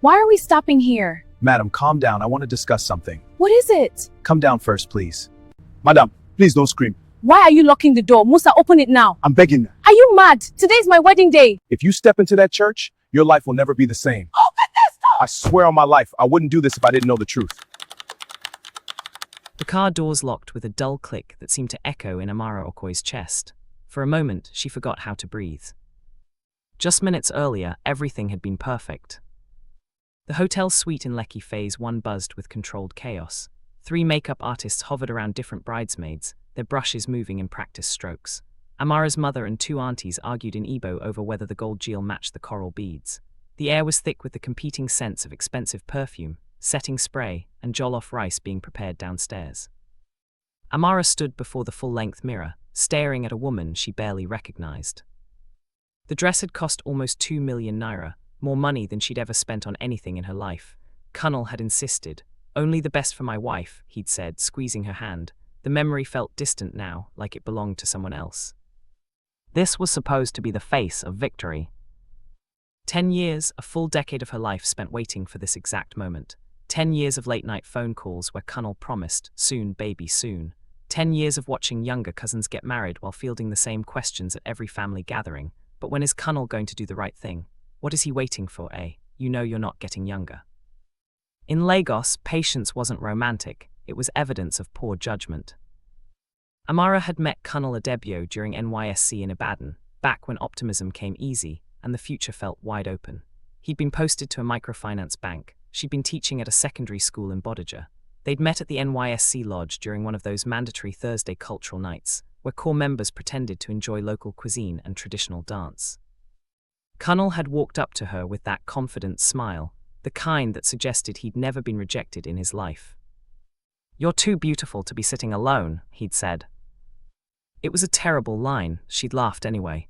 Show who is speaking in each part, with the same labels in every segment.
Speaker 1: Why are we stopping here?
Speaker 2: Madam, calm down. I want to discuss something.
Speaker 1: What is it?
Speaker 2: Come down first, please. Madam, please don't scream.
Speaker 1: Why are you locking the door? Musa, open it now.
Speaker 2: I'm begging.
Speaker 1: Are you mad? Today's my wedding day.
Speaker 2: If you step into that church, your life will never be the same.
Speaker 1: Open this door!
Speaker 2: I swear on my life, I wouldn't do this if I didn't know the truth.
Speaker 3: The car doors locked with a dull click that seemed to echo in Amara Okoye's chest. For a moment, she forgot how to breathe. Just minutes earlier, everything had been perfect. The hotel suite in Lekki Phase 1 buzzed with controlled chaos. 3 makeup artists hovered around different bridesmaids, their brushes moving in practice strokes. Amara's mother and 2 aunties argued in Igbo over whether the gold jewel matched the coral beads. The air was thick with the competing scents of expensive perfume, setting spray, and jollof rice being prepared downstairs. Amara stood before the full-length mirror, staring at a woman she barely recognized. The dress had cost almost 2 million naira, more money than she'd ever spent on anything in her life. Kunal had insisted. Only the best for my wife, he'd said, squeezing her hand. The memory felt distant now, like it belonged to someone else. This was supposed to be the face of victory. 10 years, a full decade of her life spent waiting for this exact moment. 10 years of late-night phone calls where Kunal promised, soon, baby, soon. 10 years of watching younger cousins get married while fielding the same questions at every family gathering. But when is Kunal going to do the right thing? What is he waiting for, eh? You know you're not getting younger. In Lagos, patience wasn't romantic, it was evidence of poor judgment. Amara had met Kunal Adebio during NYSC in Ibadan, back when optimism came easy and the future felt wide open. He'd been posted to a microfinance bank, she'd been teaching at a secondary school in Bodija. They'd met at the NYSC lodge during one of those mandatory Thursday cultural nights, where core members pretended to enjoy local cuisine and traditional dance. Kunal had walked up to her with that confident smile, the kind that suggested he'd never been rejected in his life. "You're too beautiful to be sitting alone," he'd said. It was a terrible line, she'd laughed anyway.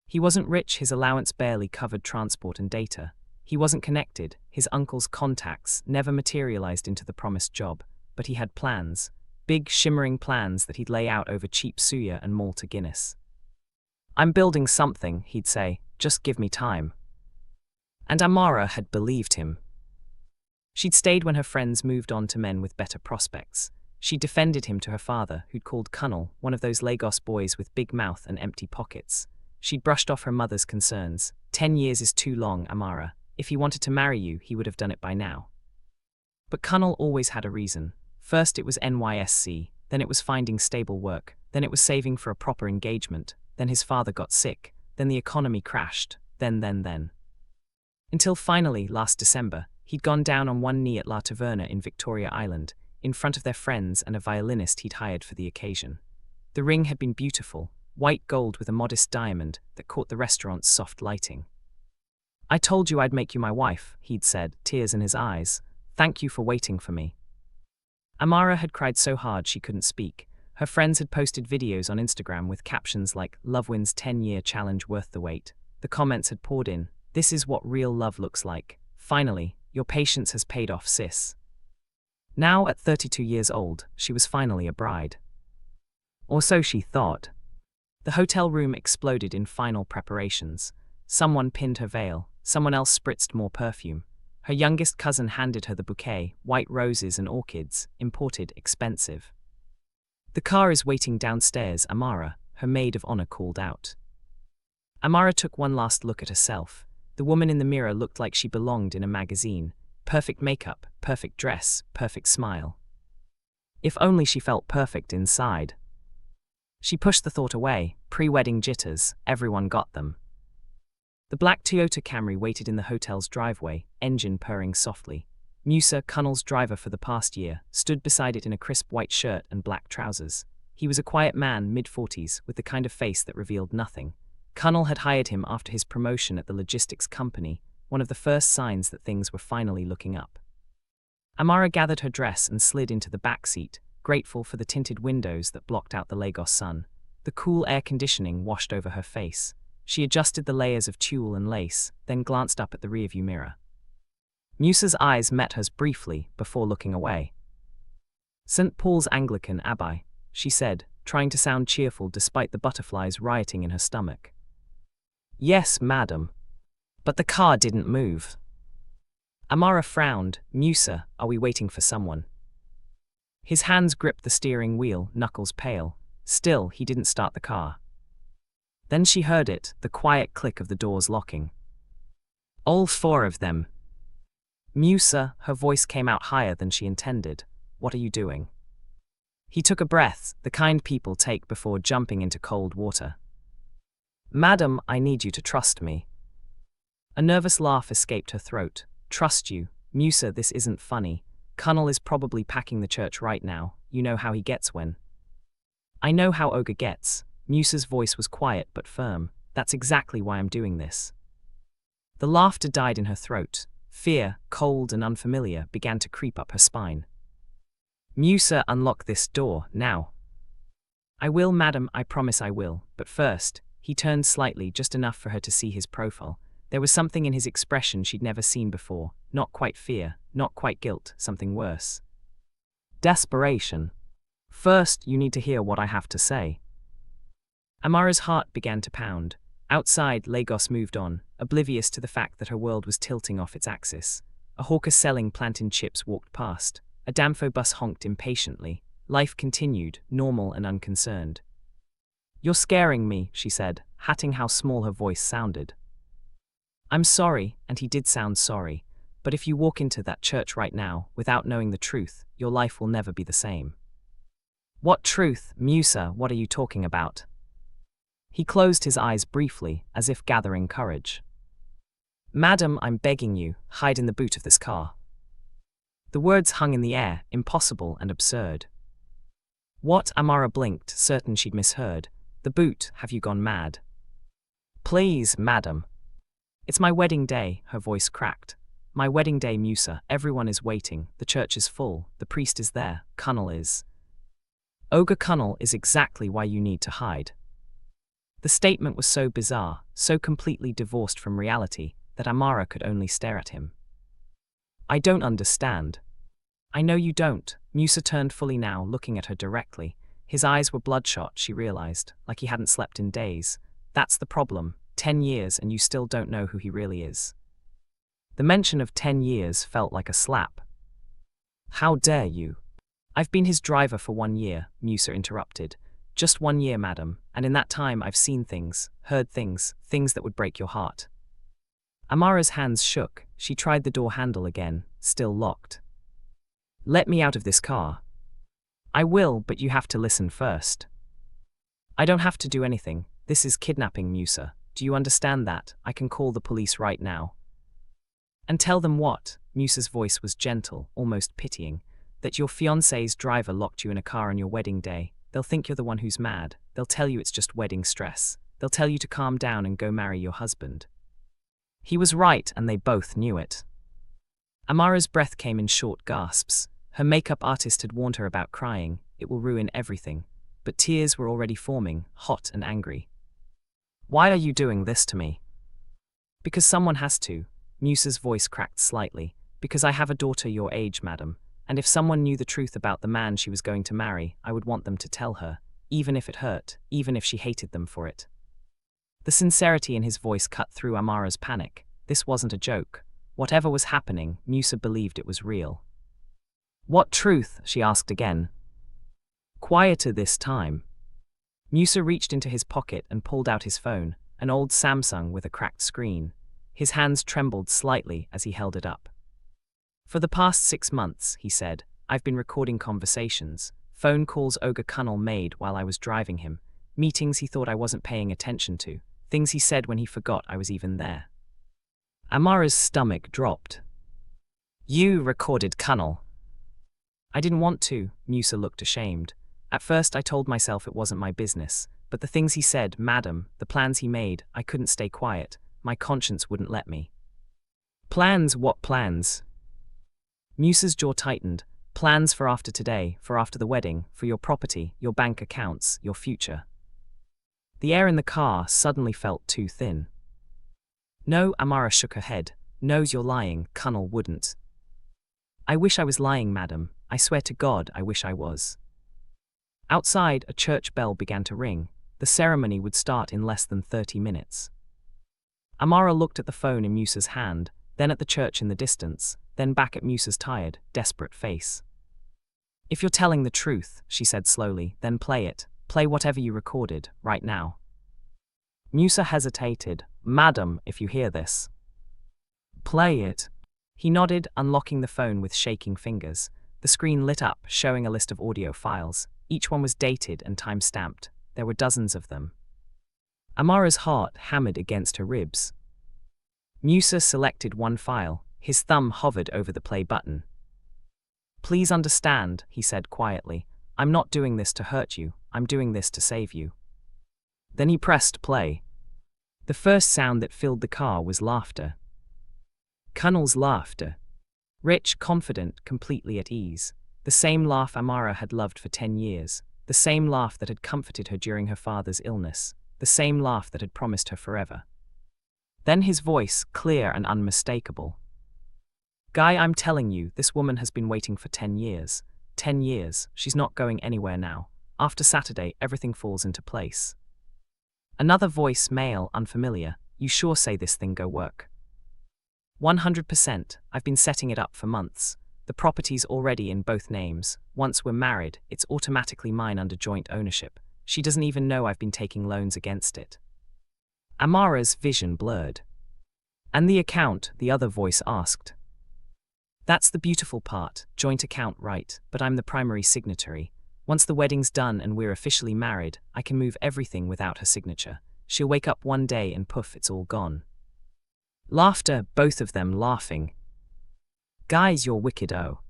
Speaker 3: He wasn't rich, his allowance barely covered transport and data. He wasn't connected, his uncle's contacts never materialized into the promised job, but he had plans, big shimmering plans that he'd lay out over cheap suya and Malta Guinness. "I'm building something," he'd say, "just give me time." And Amara had believed him. She'd stayed when her friends moved on to men with better prospects. She defended him to her father, who'd called Kunal one of those Lagos boys with big mouth and empty pockets. She'd brushed off her mother's concerns. 10 years is too long, Amara. If he wanted to marry you, he would have done it by now. But Kunal always had a reason. First it was NYSC, then it was finding stable work, then it was saving for a proper engagement, then his father got sick, then the economy crashed, then. Until finally, last December, he'd gone down on one knee at La Taverna in Victoria Island, in front of their friends and a violinist he'd hired for the occasion. The ring had been beautiful, white gold with a modest diamond that caught the restaurant's soft lighting. "I told you I'd make you my wife," he'd said, tears in his eyes. "Thank you for waiting for me." Amara had cried so hard she couldn't speak. Her friends had posted videos on Instagram with captions like, "Love wins 10-year challenge worth the wait." The comments had poured in, "This is what real love looks like. Finally, your patience has paid off, sis." Now, at 32 years old, she was finally a bride. Or so she thought. The hotel room exploded in final preparations. Someone pinned her veil, someone else spritzed more perfume. Her youngest cousin handed her the bouquet, white roses and orchids, imported, expensive. "The car is waiting downstairs," Amara, her maid of honor, called out. Amara took one last look at herself. The woman in the mirror looked like she belonged in a magazine. Perfect makeup, perfect dress, perfect smile. If only she felt perfect inside. She pushed the thought away. Pre-wedding jitters, everyone got them. The black Toyota Camry waited in the hotel's driveway, engine purring softly. Musa, Kunal's driver for the past year, stood beside it in a crisp white shirt and black trousers. He was a quiet man, mid-40s, with the kind of face that revealed nothing. Kunal had hired him after his promotion at the logistics company, one of the first signs that things were finally looking up. Amara gathered her dress and slid into the back seat, grateful for the tinted windows that blocked out the Lagos sun. The cool air conditioning washed over her face. She adjusted the layers of tulle and lace, then glanced up at the rearview mirror. Musa's eyes met hers briefly before looking away. "St. Paul's Anglican Abbey," she said, trying to sound cheerful despite the butterflies rioting in her stomach. "Yes, madam." But the car didn't move. Amara frowned. Musa, are we waiting for someone? His hands gripped the steering wheel, knuckles pale. Still, he didn't start the car. Then she heard it, the quiet click of the doors locking. All four of them. Musa, her voice came out higher than she intended. What are you doing? He took a breath, the kind people take before jumping into cold water. Madam, I need you to trust me. A nervous laugh escaped her throat. Trust you? Musa, this isn't funny. Colonel is probably packing the church right now. You know how he gets when. I know how Olga gets. Musa's voice was quiet but firm. That's exactly why I'm doing this. The laughter died in her throat. Fear, cold and unfamiliar, began to creep up her spine. Musa, unlock this door, now. I will, madam, I promise I will. But first, he turned slightly, just enough for her to see his profile. There was something in his expression she'd never seen before. Not quite fear, not quite guilt, something worse. Desperation. First, you need to hear what I have to say. Amara's heart began to pound. Outside, Lagos moved on, oblivious to the fact that her world was tilting off its axis. A hawker selling plantain chips walked past. A Danfo bus honked impatiently. Life continued, normal and unconcerned. You're scaring me, she said, hatting how small her voice sounded. I'm sorry, and he did sound sorry, but if you walk into that church right now, without knowing the truth, your life will never be the same. What truth, Musa, what are you talking about? He closed his eyes briefly, as if gathering courage. Madam, I'm begging you, hide in the boot of this car. The words hung in the air, impossible and absurd. What? Amara blinked, certain she'd misheard. The boot, have you gone mad? Please, madam. It's my wedding day, her voice cracked. My wedding day, Musa, everyone is waiting, the church is full, the priest is there, Colonel is. Olga Colonel is exactly why you need to hide. The statement was so bizarre, so completely divorced from reality, that Amara could only stare at him. I don't understand. I know you don't. Musa turned fully now, looking at her directly. His eyes were bloodshot, she realized, like he hadn't slept in days. That's the problem. 10 years and you still don't know who he really is. The mention of 10 years felt like a slap. How dare you? I've been his driver for 1 year, Musa interrupted. Just 1 year, madam, and in that time I've seen things, heard things, things that would break your heart. Amara's hands shook. She tried the door handle again, still locked. Let me out of this car. I will, but you have to listen first. I don't have to do anything. This is kidnapping, Musa. Do you understand that? I can call the police right now. And tell them what? Musa's voice was gentle, almost pitying. That your fiancé's driver locked you in a car on your wedding day. They'll think you're the one who's mad. They'll tell you it's just wedding stress. They'll tell you to calm down and go marry your husband. He was right, and they both knew it. Amara's breath came in short gasps. Her makeup artist had warned her about crying. It will ruin everything. But tears were already forming, hot and angry. Why are you doing this to me? Because someone has to. Musa's voice cracked slightly. Because I have a daughter your age, madam. And if someone knew the truth about the man she was going to marry, I would want them to tell her, even if it hurt, even if she hated them for it. The sincerity in his voice cut through Amara's panic. This wasn't a joke. Whatever was happening, Musa believed it was real. What truth? She asked again. Quieter this time. Musa reached into his pocket and pulled out his phone, an old Samsung with a cracked screen. His hands trembled slightly as he held it up. For the past 6 months, he said, I've been recording conversations, phone calls Olga Colonel made while I was driving him, meetings he thought I wasn't paying attention to, things he said when he forgot I was even there. Amara's stomach dropped. You recorded Colonel. I didn't want to, Musa looked ashamed. At first I told myself it wasn't my business, but the things he said, madam, the plans he made, I couldn't stay quiet. My conscience wouldn't let me. Plans? What plans? Musa's jaw tightened. Plans for after today, for after the wedding, for your property, your bank accounts, your future. The air in the car suddenly felt too thin. No, Amara shook her head. Knows you're lying, Colonel wouldn't. I wish I was lying, madam. I swear to God I wish I was. Outside, a church bell began to ring. The ceremony would start in less than 30 minutes. Amara looked at the phone in Musa's hand, then at the church in the distance. then back at Musa's tired, desperate face. If you're telling the truth, she said slowly, then play it. Play whatever you recorded, right now. Musa hesitated. Madam, if you hear this. Play it. He nodded, unlocking the phone with shaking fingers. The screen lit up, showing a list of audio files. Each one was dated and time-stamped. There were dozens of them. Amara's heart hammered against her ribs. Musa selected one file. His thumb hovered over the play button. Please understand, he said quietly. I'm not doing this to hurt you. I'm doing this to save you. Then he pressed play. The first sound that filled the car was laughter. Kunnal's laughter. Rich, confident, completely at ease. The same laugh Amara had loved for 10 years. The same laugh that had comforted her during her father's illness. The same laugh that had promised her forever. Then his voice, clear and unmistakable. Guy, I'm telling you, this woman has been waiting for 10 years. 10 years. She's not going anywhere now. After Saturday, everything falls into place. Another voice, male, unfamiliar. You sure say this thing go work? 100%. I've been setting it up for months. The property's already in both names. Once we're married, it's automatically mine under joint ownership. She doesn't even know I've been taking loans against it. Amara's vision blurred. And the account, the other voice asked. That's the beautiful part, joint account, right, but I'm the primary signatory. Once the wedding's done and we're officially married, I can move everything without her signature. She'll wake up one day and poof, it's all gone. Laughter, both of them laughing. Guys, you're wicked, oh.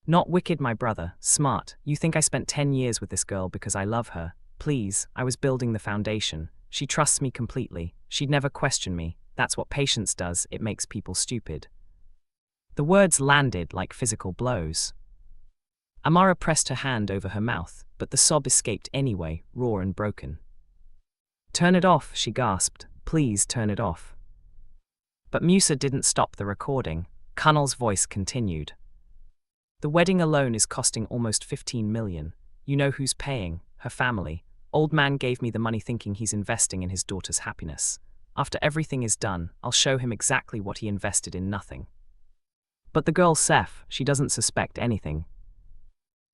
Speaker 3: Not wicked, my brother, smart. You think I spent 10 years with this girl because I love her? Please, I was building the foundation. She trusts me completely. She'd never question me. That's what patience does, it makes people stupid. The words landed like physical blows. Amara pressed her hand over her mouth, but the sob escaped anyway, raw and broken. Turn it off, she gasped. Please turn it off. But Musa didn't stop the recording. Kunnal's voice continued. The wedding alone is costing almost 15 million. You know who's paying? Her family. Old man gave me the money thinking he's investing in his daughter's happiness. After everything is done, I'll show him exactly what he invested in nothing. But the girl Seth, she doesn't suspect anything.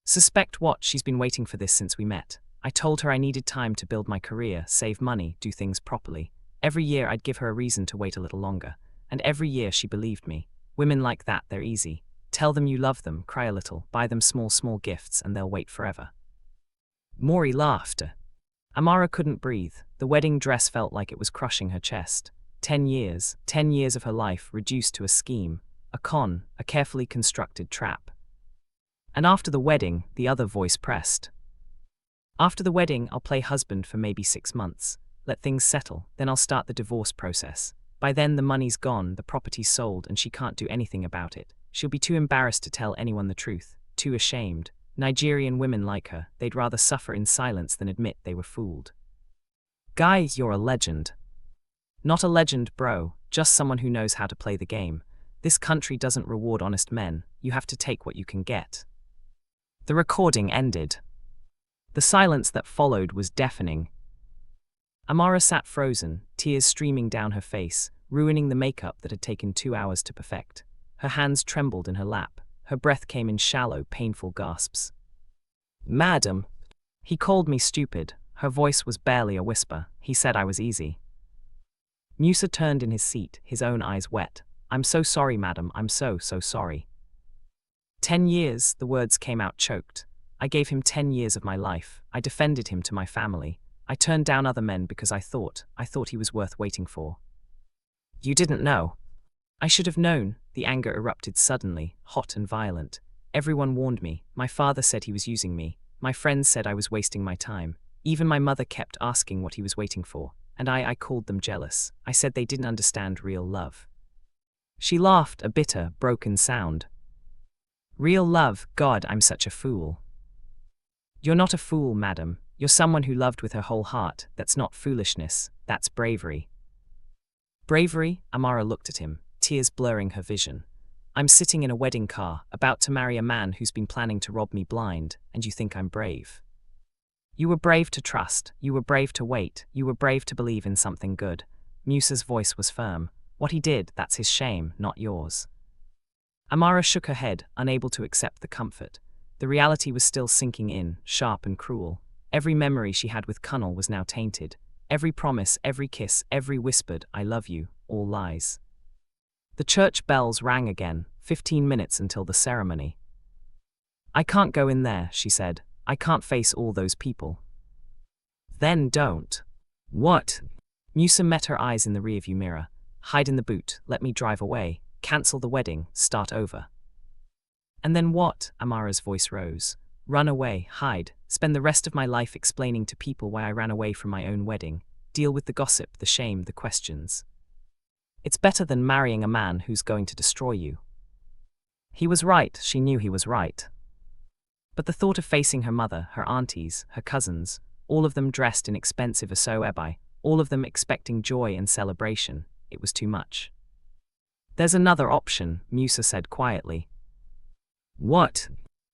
Speaker 3: Suspect what? She's been waiting for this since we met. I told her I needed time to build my career, save money, do things properly. Every year I'd give her a reason to wait a little longer. And every year she believed me. Women like that, they're easy. Tell them you love them, cry a little, buy them small gifts, and they'll wait forever. Maury laughed. Amara couldn't breathe. The wedding dress felt like it was crushing her chest. 10 years of her life reduced to a scheme, a con, a carefully constructed trap. And after the wedding, the other voice pressed. After the wedding, I'll play husband for maybe 6 months. Let things settle, then I'll start the divorce process. By then the money's gone, the property's sold, and she can't do anything about it. She'll be too embarrassed to tell anyone the truth, too ashamed. Nigerian women like her, they'd rather suffer in silence than admit they were fooled. Guy, you're a legend. Not a legend, bro, just someone who knows how to play the game. This country doesn't reward honest men, you have to take what you can get. The recording ended. The silence that followed was deafening. Amara sat frozen, tears streaming down her face, ruining the makeup that had taken 2 hours to perfect. Her hands trembled in her lap. Her breath came in shallow, painful gasps. Madam. He called me stupid. Her voice was barely a whisper. He said I was easy. Musa turned in his seat, his own eyes wet. I'm so sorry, madam. I'm so sorry. 10 years, the words came out choked. I gave him 10 years of my life. I defended him to my family. I turned down other men because I thought he was worth waiting for. You didn't know. I should have known. The anger erupted suddenly, hot and violent. Everyone warned me. My father said he was using me. My friends said I was wasting my time. Even my mother kept asking what he was waiting for. And I called them jealous. I said they didn't understand real love. She laughed, a bitter, broken sound. Real love, God, I'm such a fool. You're not a fool, madam. You're someone who loved with her whole heart. That's not foolishness, that's bravery. Bravery? Amara looked at him, tears blurring her vision. I'm sitting in a wedding car, about to marry a man who's been planning to rob me blind, and you think I'm brave. You were brave to trust, you were brave to wait, you were brave to believe in something good. Musa's voice was firm. What he did, that's his shame, not yours. Amara shook her head, unable to accept the comfort. The reality was still sinking in, sharp and cruel. Every memory she had with Cunnel was now tainted. Every promise, every kiss, every whispered, "I love you," all lies. The church bells rang again, 15 minutes until the ceremony. "I can't go in there," she said. "I can't face all those people." "Then don't." "What?" Musa met her eyes in the rearview mirror. "Hide in the boot, let me drive away, cancel the wedding, start over." "And then what?" Amara's voice rose. "Run away, hide, spend the rest of my life explaining to people why I ran away from my own wedding, deal with the gossip, the shame, the questions. It's better than marrying a man who's going to destroy you." He was right, she knew he was right. But the thought of facing her mother, her aunties, her cousins, all of them dressed in expensive aso-ebi, all of them expecting joy and celebration, it was too much. "There's another option," Musa said quietly. "What?"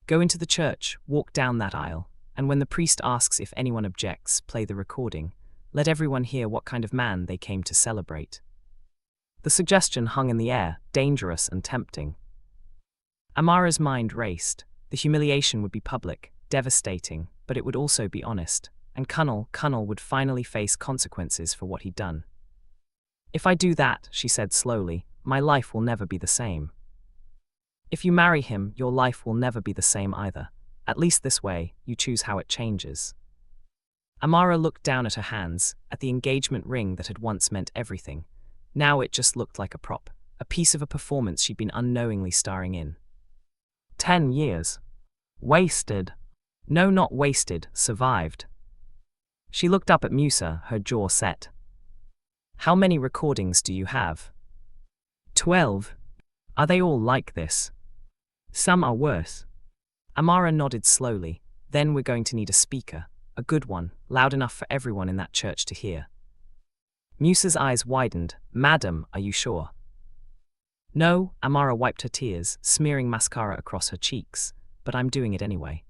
Speaker 3: "Go into the church, walk down that aisle, and when the priest asks if anyone objects, play the recording. Let everyone hear what kind of man they came to celebrate." The suggestion hung in the air, dangerous and tempting. Amara's mind raced. The humiliation would be public, devastating, but it would also be honest, and Cunnel would finally face consequences for what he'd done. "If I do that," she said slowly, "my life will never be the same. If you marry him, your life will never be the same either. At least this way, you choose how it changes." Amara looked down at her hands, at the engagement ring that had once meant everything. Now it just looked like a prop, a piece of a performance she'd been unknowingly starring in. 10 years. Wasted. No, not wasted, survived. She looked up at Musa, her jaw set. "How many recordings do you have?" 12. "Are they all like this?" "Some are worse." Amara nodded slowly. "Then we're going to need a speaker, a good one, loud enough for everyone in that church to hear." Musa's eyes widened. "Madam, are you sure?" "No," Amara wiped her tears, smearing mascara across her cheeks, "but I'm doing it anyway."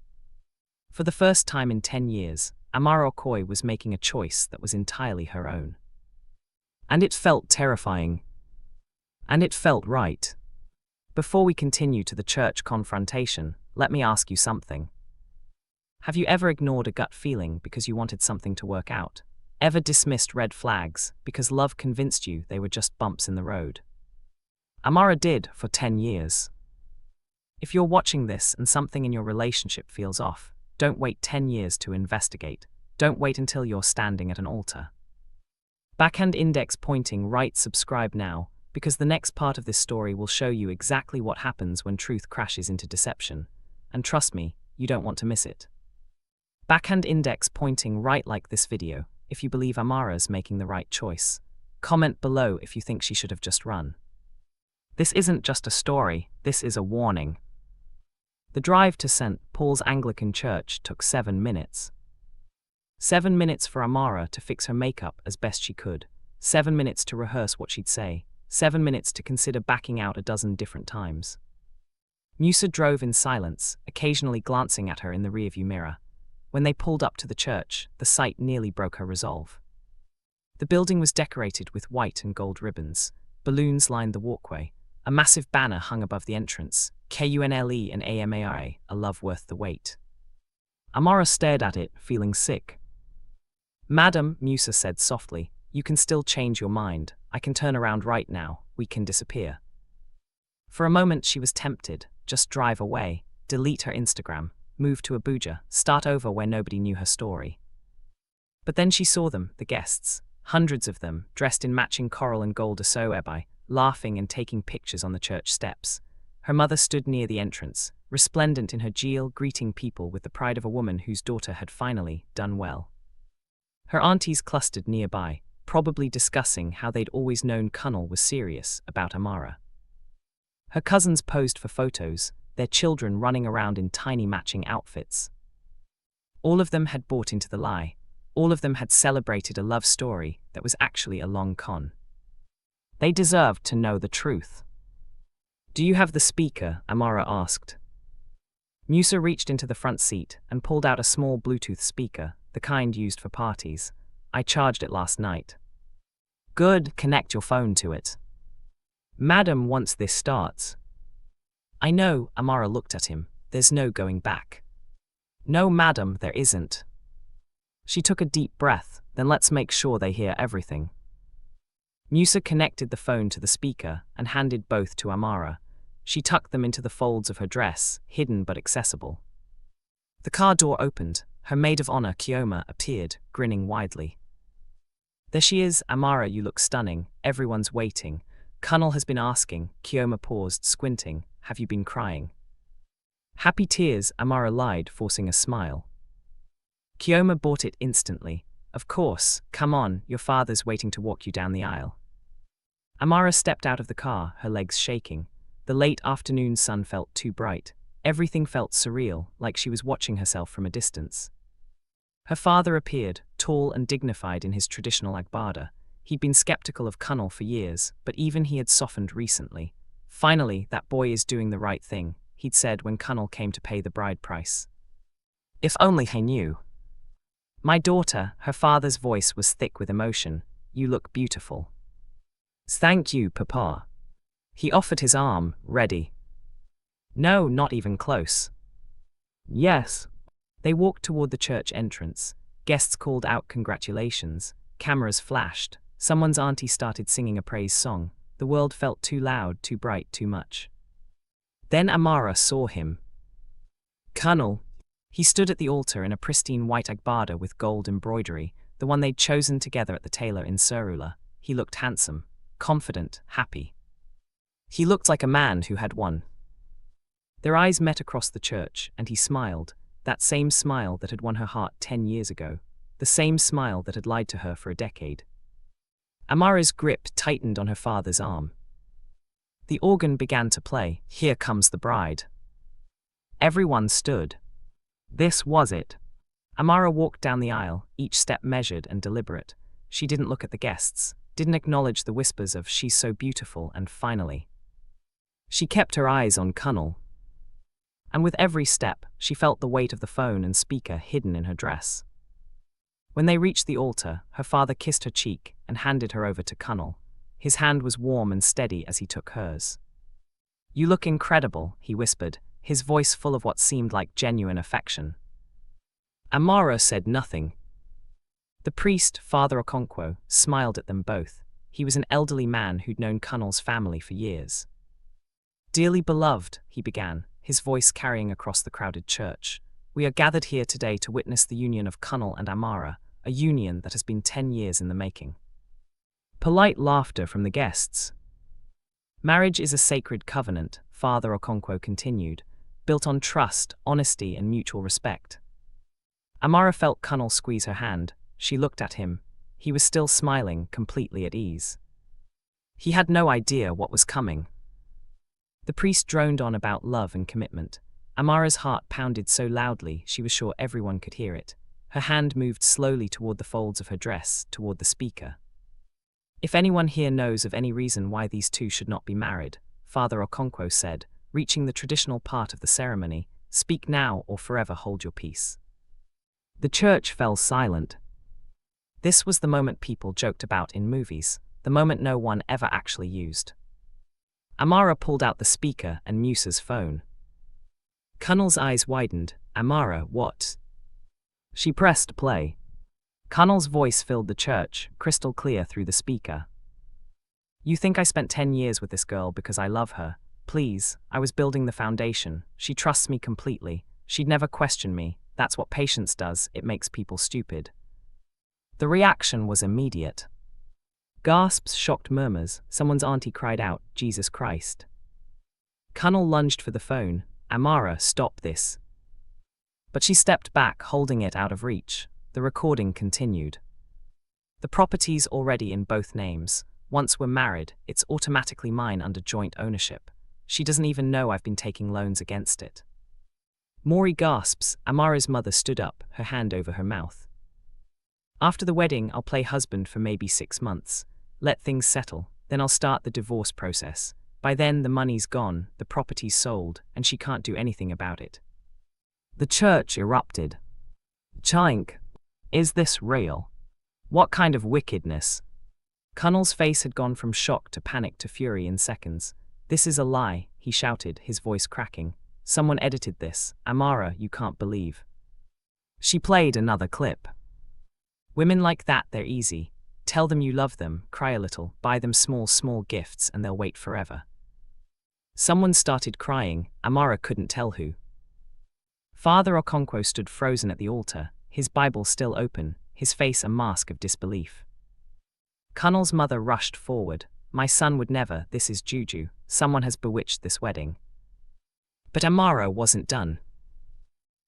Speaker 3: For the first time in 10 years, Amara Okoye was making a choice that was entirely her own. And it felt terrifying. And it felt right. Before we continue to the church confrontation, let me ask you something. Have you ever ignored a gut feeling because you wanted something to work out? Ever dismissed red flags because love convinced you they were just bumps in the road? Amara did for 10 years. If you're watching this and something in your relationship feels off, don't wait 10 years to investigate. Don't wait until you're standing at an altar. Backhand index pointing right, subscribe now, because the next part of this story will show you exactly what happens when truth crashes into deception. And trust me, you don't want to miss it. Backhand index pointing right, like this video if you believe Amara's making the right choice. Comment below if you think she should have just run. This isn't just a story, this is a warning. The drive to St. Paul's Anglican Church took 7 minutes. 7 minutes for Amara to fix her makeup as best she could. 7 minutes to rehearse what she'd say. 7 minutes to consider backing out a dozen different times. Musa drove in silence, occasionally glancing at her in the rearview mirror. When they pulled up to the church, the sight nearly broke her resolve. The building was decorated with white and gold ribbons. Balloons lined the walkway. A massive banner hung above the entrance. KUNLE and AMARA, a love worth the wait. Amara stared at it, feeling sick. "Madam," Musa said softly, "you can still change your mind. I can turn around right now. We can disappear." For a moment she was tempted. Just drive away, delete her Instagram, move to Abuja, start over where nobody knew her story. But then she saw them, the guests, hundreds of them, dressed in matching coral and gold aso-ebi, laughing and taking pictures on the church steps. Her mother stood near the entrance, resplendent in her jewel, greeting people with the pride of a woman whose daughter had finally done well. Her aunties clustered nearby, probably discussing how they'd always known Cunnel was serious about Amara. Her cousins posed for photos, their children running around in tiny matching outfits. All of them had bought into the lie. All of them had celebrated a love story that was actually a long con. They deserved to know the truth. "Do you have the speaker?" Amara asked. Musa reached into the front seat and pulled out a small Bluetooth speaker, the kind used for parties. "I charged it last night." "Good, connect your phone to it." "Madam, once this starts." I know, Amara looked at him. There's no going back. No, madam, there isn't. She took a deep breath. Then let's make sure they hear everything. Musa connected the phone to the speaker and handed both to Amara. She tucked them into the folds of her dress, hidden but accessible. The car door opened. Her maid of honor, Kioma, appeared, grinning widely. There she is, Amara, you look stunning. Everyone's waiting. Colonel has been asking. Kioma paused, squinting. Have you been crying? Happy tears, Amara lied, forcing a smile. Kioma bought it instantly. Of course, come on, your father's waiting to walk you down the aisle. Amara stepped out of the car, her legs shaking. The late afternoon sun felt too bright. Everything felt surreal, like she was watching herself from a distance. Her father appeared, tall and dignified in his traditional agbada. He'd been skeptical of Colonel for years, but even he had softened recently. Finally, that boy is doing the right thing, he'd said when Colonel came to pay the bride price. If only he knew. My daughter, her father's voice was thick with emotion. You look beautiful. Thank you, Papa. He offered his arm, ready. No, not even close. Yes. They walked toward the church entrance. Guests called out congratulations. Cameras flashed. Someone's auntie started singing a praise song. The world felt too loud, too bright, too much. Then Amara saw him. Colonel. He stood at the altar in a pristine white agbada with gold embroidery, the one they'd chosen together at the tailor in Serula. He looked handsome, confident, happy. He looked like a man who had won. Their eyes met across the church, and he smiled, that same smile that had won her heart 10 years ago, the same smile that had lied to her for a decade. Amara's grip tightened on her father's arm. The organ began to play, Here Comes the Bride. Everyone stood. This was it. Amara walked down the aisle, each step measured and deliberate. She didn't look at the guests, didn't acknowledge the whispers of she's so beautiful, and finally. She kept her eyes on Colonel. And with every step, she felt the weight of the phone and speaker hidden in her dress. When they reached the altar, her father kissed her cheek and handed her over to Colonel. His hand was warm and steady as he took hers. You look incredible, he whispered, his voice full of what seemed like genuine affection. Amara said nothing. The priest, Father Okonkwo, smiled at them both. He was an elderly man who'd known Colonel's family for years. Dearly beloved, he began, his voice carrying across the crowded church. We are gathered here today to witness the union of Colonel and Amara, a union that has been 10 years in the making. Polite laughter from the guests. Marriage is a sacred covenant, Father Okonkwo continued, built on trust, honesty, and mutual respect. Amara felt Colonel squeeze her hand. She looked at him. He was still smiling, completely at ease. He had no idea what was coming. The priest droned on about love and commitment. Amara's heart pounded so loudly she was sure everyone could hear it. Her hand moved slowly toward the folds of her dress, toward the speaker. If anyone here knows of any reason why these two should not be married, Father Okonkwo said, reaching the traditional part of the ceremony, speak now or forever hold your peace. The church fell silent. This was the moment people joked about in movies, the moment no one ever actually used. Amara pulled out the speaker and Musa's phone. Colonel's eyes widened. Amara, what? She pressed play. Colonel's voice filled the church, crystal clear through the speaker. You think I spent 10 years with this girl because I love her? Please, I was building the foundation. She trusts me completely. She'd never question me. That's what patience does, it makes people stupid. The reaction was immediate. Gasps, shocked murmurs. Someone's auntie cried out, Jesus Christ. Colonel lunged for the phone. Amara, stop this. But she stepped back, holding it out of reach. The recording continued. The property's already in both names. Once we're married, it's automatically mine under joint ownership. She doesn't even know I've been taking loans against it. Maury gasps. Amara's mother stood up, her hand over her mouth. After the wedding, I'll play husband for maybe 6 months. Let things settle, then I'll start the divorce process. By then, the money's gone, the property's sold, and she can't do anything about it. The church erupted. Chink, is this real? What kind of wickedness? Colonel's face had gone from shock to panic to fury in seconds. This is a lie, he shouted, his voice cracking. Someone edited this. Amara, you can't believe. She played another clip. Women like that, they're easy. Tell them you love them, cry a little, buy them small gifts, and they'll wait forever. Someone started crying. Amara couldn't tell who. Father Okonkwo stood frozen at the altar, his Bible still open, his face a mask of disbelief. Colonel's mother rushed forward. My son would never, this is juju, someone has bewitched this wedding. But Amara wasn't done.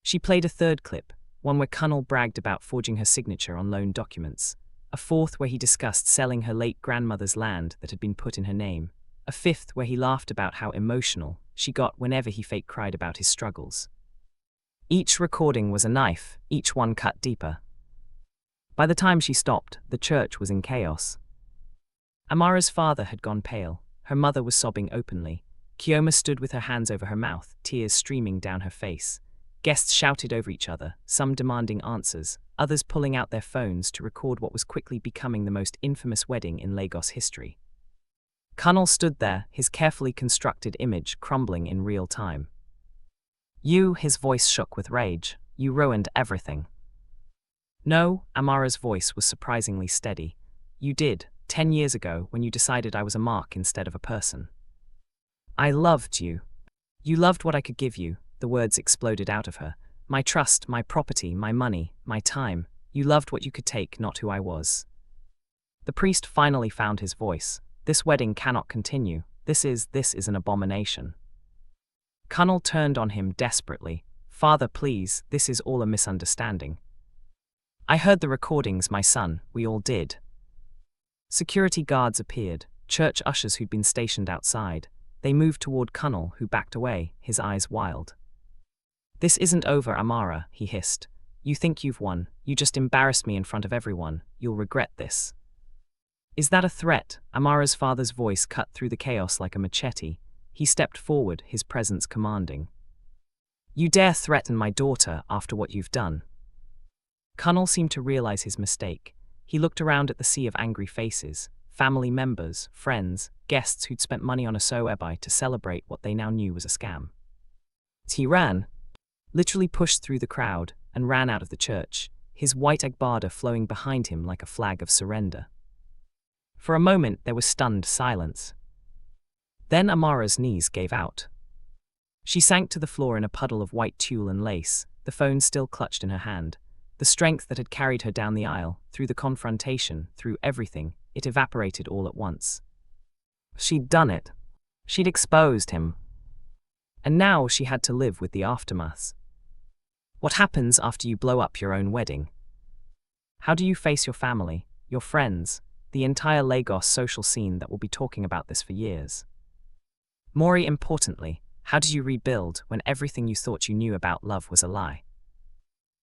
Speaker 3: She played a third clip, one where Colonel bragged about forging her signature on loan documents, a fourth where he discussed selling her late grandmother's land that had been put in her name, a fifth where he laughed about how emotional she got whenever he fake cried about his struggles. Each recording was a knife, each one cut deeper. By the time she stopped, the church was in chaos. Amara's father had gone pale. Her mother was sobbing openly. Kioma stood with her hands over her mouth, tears streaming down her face. Guests shouted over each other, some demanding answers, others pulling out their phones to record what was quickly becoming the most infamous wedding in Lagos history. Colonel stood there, his carefully constructed image crumbling in real time. You, his voice shook with rage, you ruined everything. No, Amara's voice was surprisingly steady. You did, 10 years ago, when you decided I was a mark instead of a person. I loved you. You loved what I could give you, the words exploded out of her. My trust, my property, my money, my time. You loved what you could take, not who I was. The priest finally found his voice. This wedding cannot continue. This is an abomination. Colonel turned on him desperately. Father, please, this is all a misunderstanding. I heard the recordings, my son, we all did. Security guards appeared, church ushers who'd been stationed outside. They moved toward Colonel, who backed away, his eyes wild. This isn't over, Amara, he hissed. You think you've won, you just embarrassed me in front of everyone, you'll regret this. Is that a threat? Amara's father's voice cut through the chaos like a machete. He stepped forward, his presence commanding. You dare threaten my daughter after what you've done? Colonel seemed to realize his mistake. He looked around at the sea of angry faces, family members, friends, guests who'd spent money on a soebai to celebrate what they now knew was a scam. He ran, literally pushed through the crowd, and ran out of the church, his white agbada flowing behind him like a flag of surrender. For a moment there was stunned silence. Then Amara's knees gave out. She sank to the floor in a puddle of white tulle and lace, the phone still clutched in her hand. The strength that had carried her down the aisle, through the confrontation, through everything, it evaporated all at once. She'd done it. She'd exposed him. And now she had to live with the aftermaths. What happens after you blow up your own wedding? How do you face your family, your friends, the entire Lagos social scene that will be talking about this for years? More importantly, how do you rebuild when everything you thought you knew about love was a lie?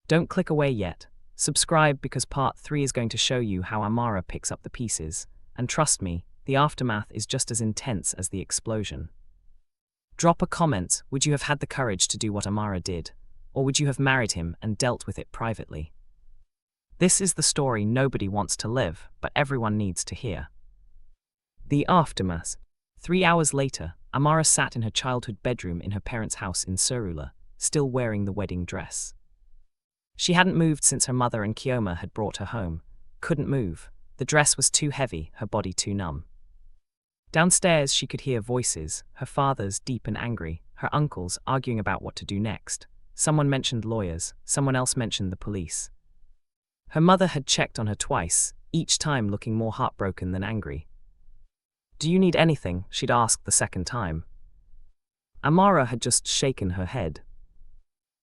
Speaker 3: Don't click away yet. Subscribe because part 3 is going to show you how Amara picks up the pieces, and trust me, the aftermath is just as intense as the explosion. Drop a comment, would you have had the courage to do what Amara did, or would you have married him and dealt with it privately? This is the story nobody wants to live, but everyone needs to hear. The aftermath. 3 hours later, Amara sat in her childhood bedroom in her parents' house in Surula, still wearing the wedding dress. She hadn't moved since her mother and Kioma had brought her home. Couldn't move. The dress was too heavy, her body too numb. Downstairs she could hear voices, her father's deep and angry, her uncle's arguing about what to do next. Someone mentioned lawyers, someone else mentioned the police. Her mother had checked on her twice, each time looking more heartbroken than angry. Do you need anything? She'd asked the second time. Amara had just shaken her head.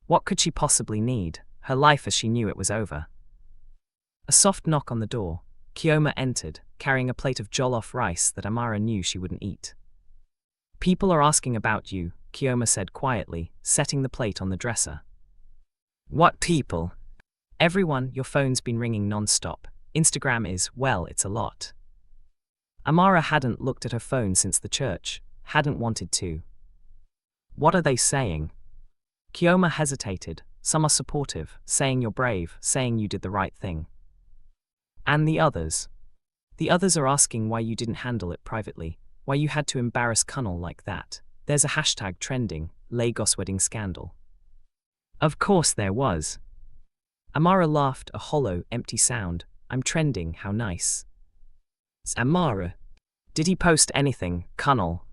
Speaker 3: What could she possibly need? Her life as she knew it was over. A soft knock on the door. Kioma entered, carrying a plate of jollof rice that Amara knew she wouldn't eat. People are asking about you, Kioma said quietly, setting the plate on the dresser. What people? Everyone, your phone's been ringing non-stop. Instagram is, well, it's a lot. Amara hadn't looked at her phone since the church, hadn't wanted to. What are they saying? Kioma hesitated. Some are supportive, saying you're brave, saying you did the right thing. And the others? The others are asking why you didn't handle it privately, why you had to embarrass Kunal like that. There's a hashtag trending, Lagos wedding scandal. Of course there was. Amara laughed, a hollow, empty sound. I'm trending, how nice. Amara. Did he post anything, Colonel?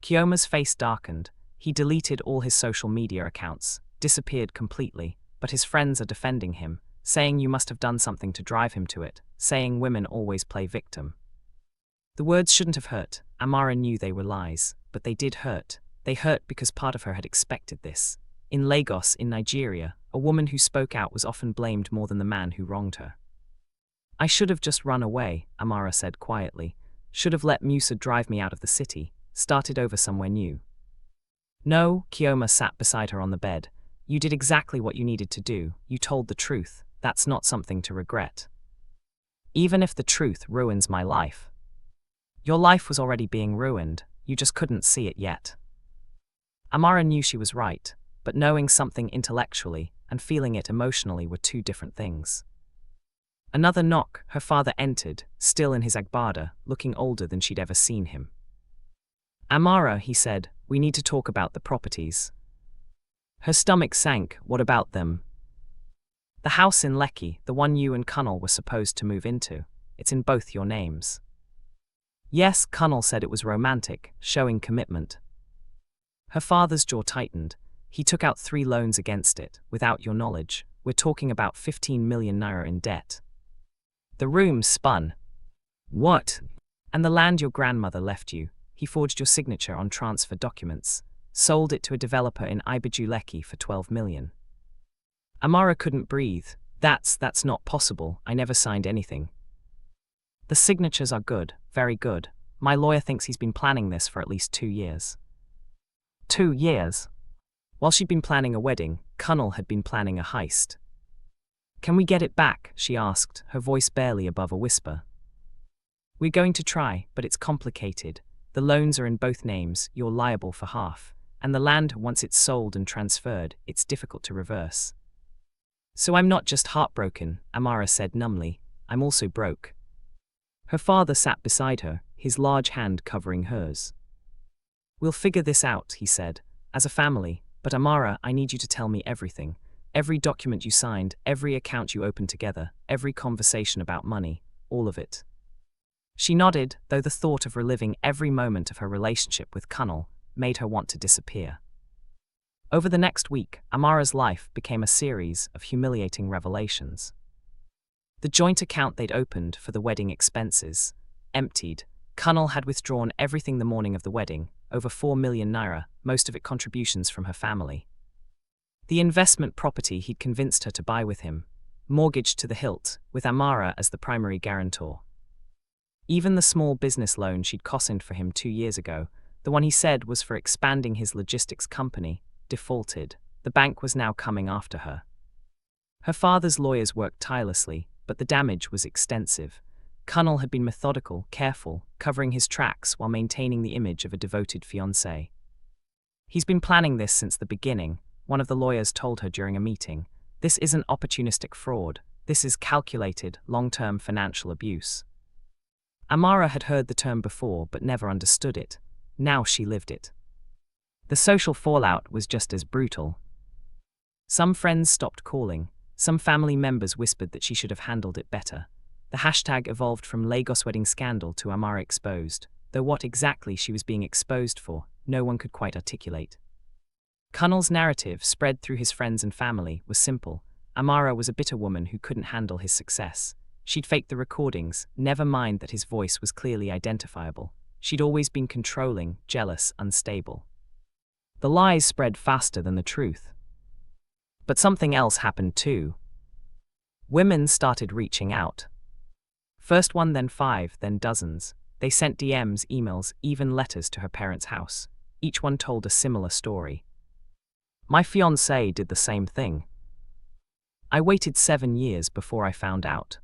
Speaker 3: Kioma's face darkened. He deleted all his social media accounts, disappeared completely, but his friends are defending him, saying you must have done something to drive him to it, saying women always play victim. The words shouldn't have hurt. Amara knew they were lies, but they did hurt. They hurt because part of her had expected this. In Lagos, in Nigeria, a woman who spoke out was often blamed more than the man who wronged her. I should have just run away, Amara said quietly. Should have let Musa drive me out of the city, started over somewhere new. No, Kioma sat beside her on the bed. You did exactly what you needed to do. You told the truth. That's not something to regret. Even if the truth ruins my life. Your life was already being ruined. You just couldn't see it yet. Amara knew she was right, but knowing something intellectually and feeling it emotionally were two different things. Another knock, her father entered, still in his agbada, looking older than she'd ever seen him. Amara, he said, we need to talk about the properties. Her stomach sank. What about them? The house in Lekki, the one you and Colonel were supposed to move into. It's in both your names. Yes, Colonel said it was romantic, showing commitment. Her father's jaw tightened. He took out 3 loans against it, without your knowledge. We're talking about 15 million naira in debt. The room spun. What? And the land your grandmother left you. He forged your signature on transfer documents, sold it to a developer in Ibaju Lekki for 12 million. Amara couldn't breathe. That's not possible. I never signed anything. The signatures are good, very good. My lawyer thinks he's been planning this for at least 2 years. 2 years? While she'd been planning a wedding, Colonel had been planning a heist. Can we get it back? She asked, her voice barely above a whisper. We're going to try, but it's complicated. The loans are in both names, you're liable for half. And the land, once it's sold and transferred, it's difficult to reverse. So I'm not just heartbroken, Amara said numbly. I'm also broke. Her father sat beside her, his large hand covering hers. We'll figure this out, he said, as a family, but Amara, I need you to tell me everything. Every document you signed, every account you opened together, every conversation about money, all of it. She nodded, though the thought of reliving every moment of her relationship with Colonel made her want to disappear. Over the next week, Amara's life became a series of humiliating revelations. The joint account they'd opened for the wedding expenses, emptied. Colonel had withdrawn everything the morning of the wedding, over 4 million naira, most of it contributions from her family. The investment property he'd convinced her to buy with him, mortgaged to the hilt, with Amara as the primary guarantor. Even the small business loan she'd cossined for him 2 years ago, the one he said was for expanding his logistics company, defaulted. The bank was now coming after her. Her father's lawyers worked tirelessly, but the damage was extensive. Colonel had been methodical, careful, covering his tracks while maintaining the image of a devoted fiancé. He's been planning this since the beginning, one of the lawyers told her during a meeting. This isn't opportunistic fraud. This is calculated, long-term financial abuse. Amara had heard the term before but never understood it. Now she lived it. The social fallout was just as brutal. Some friends stopped calling. Some family members whispered that she should have handled it better. The hashtag evolved from Lagos wedding scandal to Amara exposed, though what exactly she was being exposed for, no one could quite articulate. Colonel's narrative, spread through his friends and family, was simple. Amara was a bitter woman who couldn't handle his success. She'd faked the recordings, never mind that his voice was clearly identifiable. She'd always been controlling, jealous, unstable. The lies spread faster than the truth. But something else happened too. Women started reaching out. First 1, then 5, then dozens. They sent DMs, emails, even letters to her parents' house. Each one told a similar story. My fiancé did the same thing. I waited 7 years before I found out.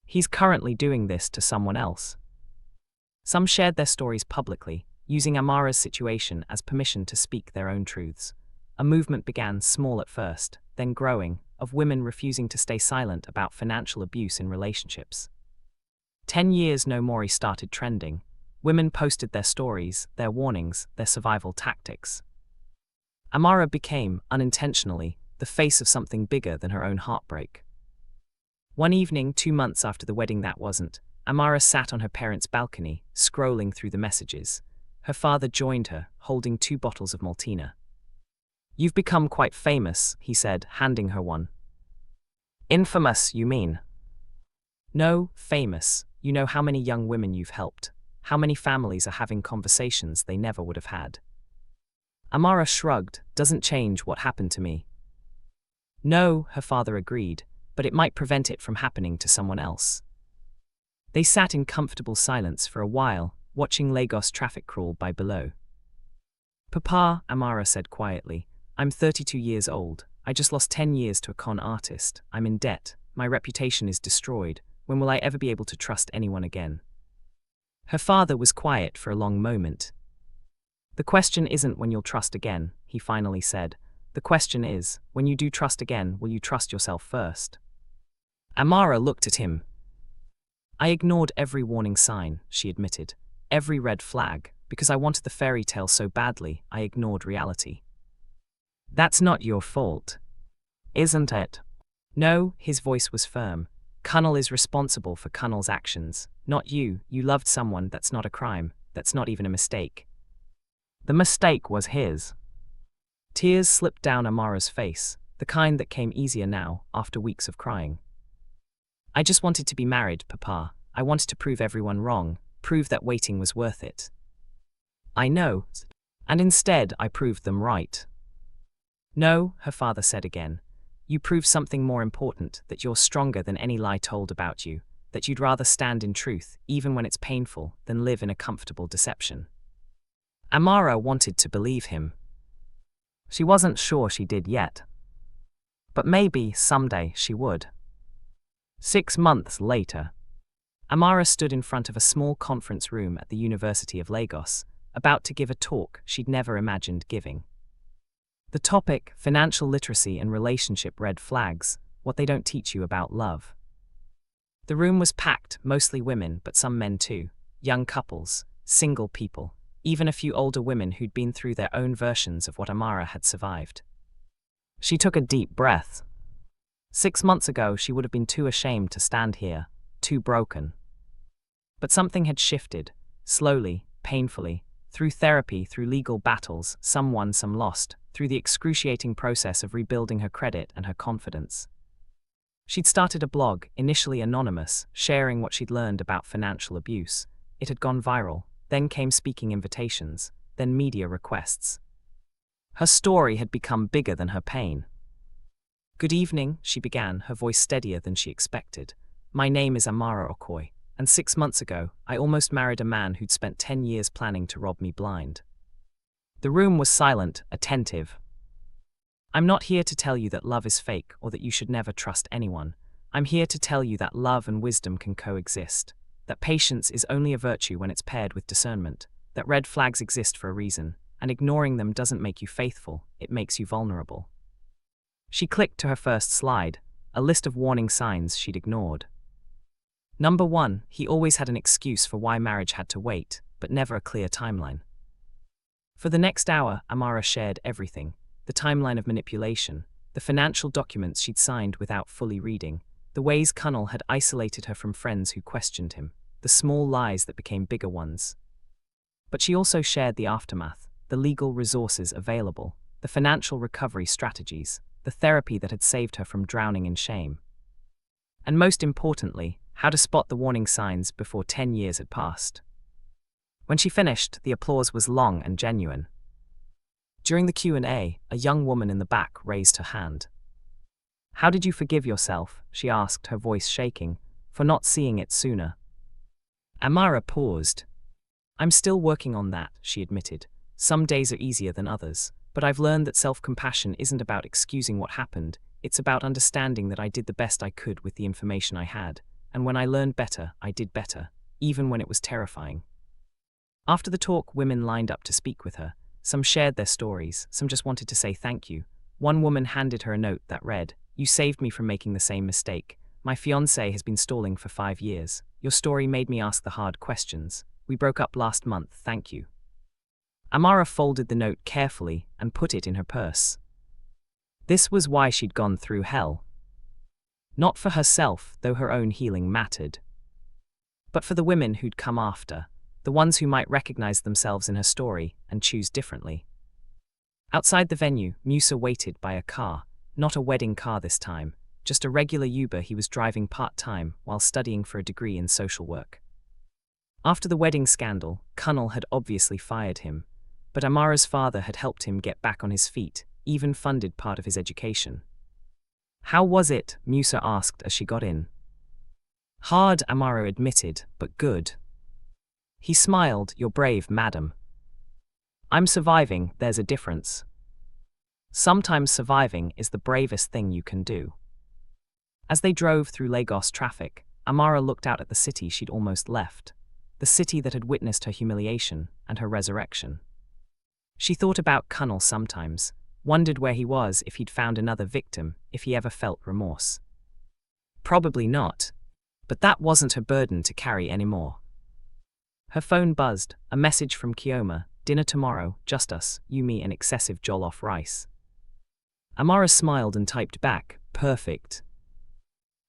Speaker 3: He's currently doing this to someone else. Some shared their stories publicly, using Amara's situation as permission to speak their own truths. A movement began, small at first, then growing, of women refusing to stay silent about financial abuse in relationships. 10 years no more started trending. Women posted their stories, their warnings, their survival tactics. Amara became, unintentionally, the face of something bigger than her own heartbreak. One evening, 2 months after the wedding that wasn't, Amara sat on her parents' balcony, scrolling through the messages. Her father joined her, holding 2 bottles of Maltina. "You've become quite famous," he said, handing her one. "Infamous, you mean?" "No, famous. You know how many young women you've helped. How many families are having conversations they never would have had." Amara shrugged. "Doesn't change what happened to me." "No," her father agreed, "but it might prevent it from happening to someone else." They sat in comfortable silence for a while, watching Lagos traffic crawl by below. "Papa," Amara said quietly, "I'm 32 years old. I just lost 10 years to a con artist. I'm in debt. My reputation is destroyed. When will I ever be able to trust anyone again?" Her father was quiet for a long moment. "The question isn't when you'll trust again," he finally said. "The question is, when you do trust again, will you trust yourself first?" Amara looked at him. "I ignored every warning sign," she admitted. "Every red flag, because I wanted the fairy tale so badly, I ignored reality." "That's not your fault, isn't it?" "No," his voice was firm. "Kunnal is responsible for Kunnal's actions, not you. You loved someone. That's not a crime. That's not even a mistake." "The mistake was his." Tears slipped down Amara's face, the kind that came easier now, after weeks of crying. "I just wanted to be married, Papa. I wanted to prove everyone wrong, prove that waiting was worth it." "I know. And instead, I proved them right." "No," her father said again. "You proved something more important, that you're stronger than any lie told about you, that you'd rather stand in truth, even when it's painful, than live in a comfortable deception." Amara wanted to believe him. She wasn't sure she did yet. But maybe, someday, she would. 6 months later, Amara stood in front of a small conference room at the University of Lagos, about to give a talk she'd never imagined giving. The topic, financial literacy and relationship red flags, what they don't teach you about love. The room was packed, mostly women, but some men too, young couples, single people, even a few older women who'd been through their own versions of what Amara had survived. She took a deep breath. 6 months ago, she would have been too ashamed to stand here, too broken. But something had shifted, slowly, painfully, through therapy, through legal battles, some won, some lost, through the excruciating process of rebuilding her credit and her confidence. She'd started a blog, initially anonymous, sharing what she'd learned about financial abuse. It had gone viral, then came speaking invitations, then media requests. Her story had become bigger than her pain. "Good evening," she began, her voice steadier than she expected. "My name is Amara Okoye, and 6 months ago, I almost married a man who'd spent 10 years planning to rob me blind." The room was silent, attentive. "I'm not here to tell you that love is fake or that you should never trust anyone. I'm here to tell you that love and wisdom can coexist, that patience is only a virtue when it's paired with discernment, that red flags exist for a reason, and ignoring them doesn't make you faithful, it makes you vulnerable." She clicked to her first slide, a list of warning signs she'd ignored. Number 1, he always had an excuse for why marriage had to wait, but never a clear timeline. For the next hour, Amara shared everything: the timeline of manipulation, the financial documents she'd signed without fully reading, the ways Kunnal had isolated her from friends who questioned him, the small lies that became bigger ones. But she also shared the aftermath, the legal resources available, the financial recovery strategies, the therapy that had saved her from drowning in shame. And most importantly, how to spot the warning signs before 10 years had passed. When she finished, the applause was long and genuine. During the Q&A, a young woman in the back raised her hand. "How did you forgive yourself?" she asked, her voice shaking, "for not seeing it sooner?" Amara paused. "I'm still working on that," she admitted. "Some days are easier than others, but I've learned that self-compassion isn't about excusing what happened, it's about understanding that I did the best I could with the information I had, and when I learned better, I did better, even when it was terrifying." After the talk, women lined up to speak with her. Some shared their stories, some just wanted to say thank you. One woman handed her a note that read, "You saved me from making the same mistake. My fiancé has been stalling for 5 years. Your story made me ask the hard questions. We broke up last month, thank you. Amara folded the note carefully and put it in her purse. This was why she'd gone through hell. Not for herself, though her own healing mattered, but for the women who'd come after, the ones who might recognize themselves in her story and choose differently. Outside the venue, Musa waited by a car, not a wedding car this time, just a regular Uber he was driving part-time while studying for a degree in social work. After the wedding scandal, Kunal had obviously fired him, but Amara's father had helped him get back on his feet, even funded part of his education. How was it? Musa asked as she got in. Hard, Amara admitted, but good. He smiled. You're brave, madam. I'm surviving, there's a difference. Sometimes surviving is the bravest thing you can do. As they drove through Lagos traffic, Amara looked out at the city she'd almost left, the city that had witnessed her humiliation and her resurrection. She thought about Kunal sometimes, wondered where he was if he'd found another victim, if he ever felt remorse. Probably not, but that wasn't her burden to carry anymore. Her phone buzzed, a message from Kioma, dinner tomorrow, just us, you, me and excessive jollof rice. Amara smiled and typed back, perfect.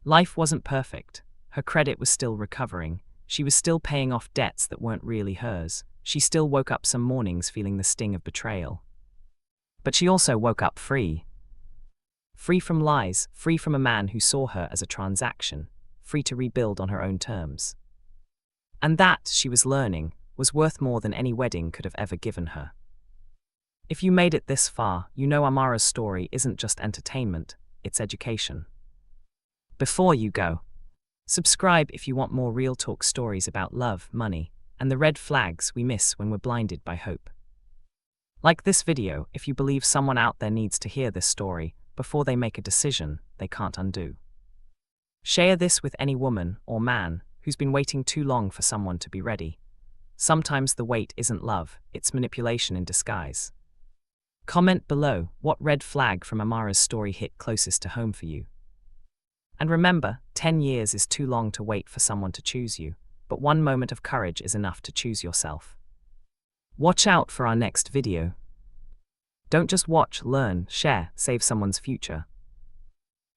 Speaker 3: Life wasn't perfect. Her credit was still recovering. She was still paying off debts that weren't really hers. She still woke up some mornings feeling the sting of betrayal. But she also woke up free. Free from lies, free from a man who saw her as a transaction, free to rebuild on her own terms. And that, she was learning, was worth more than any wedding could have ever given her. If you made it this far, you know Amara's story isn't just entertainment, it's education. Before you go, subscribe if you want more real talk stories about love, money, and the red flags we miss when we're blinded by hope. Like this video if you believe someone out there needs to hear this story before they make a decision they can't undo. Share this with any woman or man who's been waiting too long for someone to be ready. Sometimes the wait isn't love, it's manipulation in disguise. Comment below what red flag from Amara's story hit closest to home for you. And remember, 10 years is too long to wait for someone to choose you, but one moment of courage is enough to choose yourself. Watch out for our next video. Don't just watch, learn, share, save someone's future.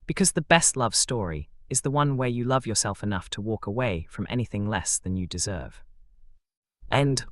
Speaker 3: Because the best love story is the one where you love yourself enough to walk away from anything less than you deserve. End.